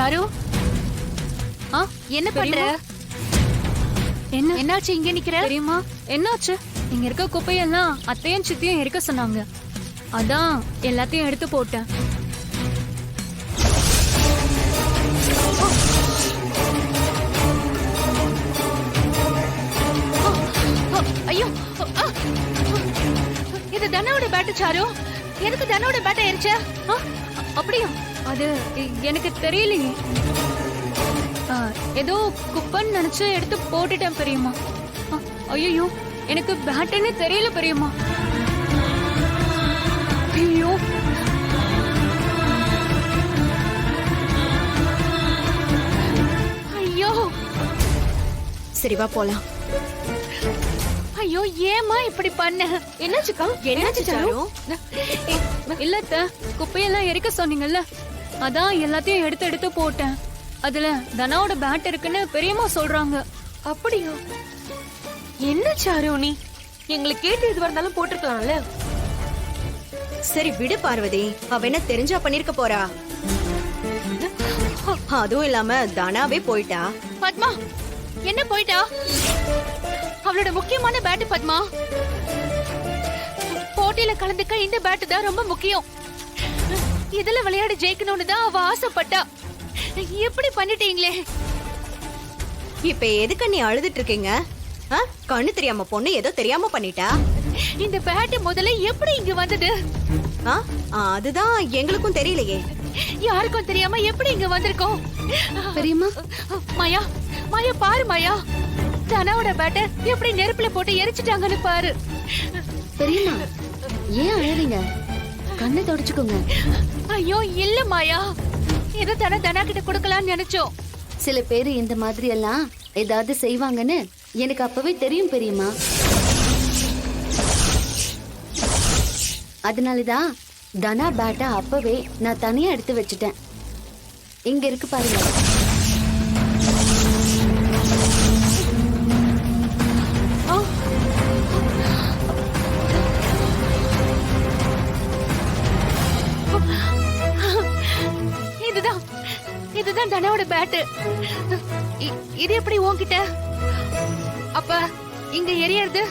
Sir, என்ன பண்ற? என்னாச்சு இங்க நிக்கிற? தெரியுமா என்னாச்சு? இங்க இருக்க குப்பையெல்லாம் அத்தையும் சித்தியும் இருக்க சொன்னாங்க. அதான் எல்லாத்தையும் எடுத்து போட்டேன். ஐயோ, இது தனாவோட பேட்டு சாரு. எனக்கு தனாவோட பேட் ஆயிருச்சா? அப்படியா? அது எனக்கு தெரியலையே. ஏதோ குப்பன்னு நினைச்சு எடுத்து போட்டுட்டேன் பெரியம்மா. ஐயோ, எனக்கு பேட்டுன்னு தெரியல பெரியம்மா. ஐயோ, ஐயோ. சரி வா போலாம். ஐயோ, ஏமா இப்படி பண்ண? என்னாச்சுக்கா? என்னாச்சு சாரு? இல்லத்த, குப்பையெல்லாம் எரிக்க சொன்னீங்கல்ல, அதான் எல்லாத்தையும் எடுத்து எடுத்து போட்டேன். அதுல தனாவோட பேட் இருக்குன்னு பெரியம்மா சொல்றாங்க. அப்படியா? என்ன சாரு நீ? எங்களுக்கு கேட்டு எதுவா இருந்தாலும் போட்டிருக்கலாம்ல. சரி விடு பார்வதி, அவ என்ன தெரிஞ்சா பண்ணிருக்க போறா? அதுவும் இல்லாம தனாவே போயிட்டா. பத்மா, என்ன போயிட்டா? அவளோட முக்கியமான பேட் பத்மா. போட்டியில கலந்துக்க இந்த பேட் தான் ரொம்ப முக்கியம். இதுல விளையாடி ஜெயிக்கணும்னு தான் அவ ஆசைப்பட்டா. எப்படி பண்ணிட்டீங்களே? இப்ப எதுக்கு நீ அழுதுட்டு இருக்கீங்க? கண்ணு தெரியாம பொண்ணு ஏதோ தெரியாம பண்ணிட்டா. இந்த பேட் முதல்ல எப்படி இங்க வந்தது? அதுதான் எங்களுக்கும் தெரியலையே. யாருக்கும் தெரியாம எப்படி இங்க வந்திருக்கோம்? பெரியம்மா, மாயா, மாயா பாரு மாயா, தனாவோட பேட்டை எப்படி நெருப்புல போட்டு எரிச்சிட்டாங்கன்னு பாரு. பெரியம்மா, ஏன் அழறீங்க? கண்ணை தொடச்சுக்கோங்க. ஐயோ இல்ல மாயா, ஏதோ தனா கிட்ட கொடுக்கலாம்னு நினைச்சோம். சில பேரு இந்த மாதிரி எல்லாம் ஏதாவது செய்வாங்கன்னு எனக்கு அப்பவே தெரியும் பெரியம்மா. அதனாலதான் தனா பேட்டா அப்பவே நான் தனியா எடுத்து வச்சுட்டேன். இங்க இருக்கு பாருங்க. இதுதான் தனாவோட பேட். இது எப்படி உன்கிட்ட? அப்ப இங்க எரியறது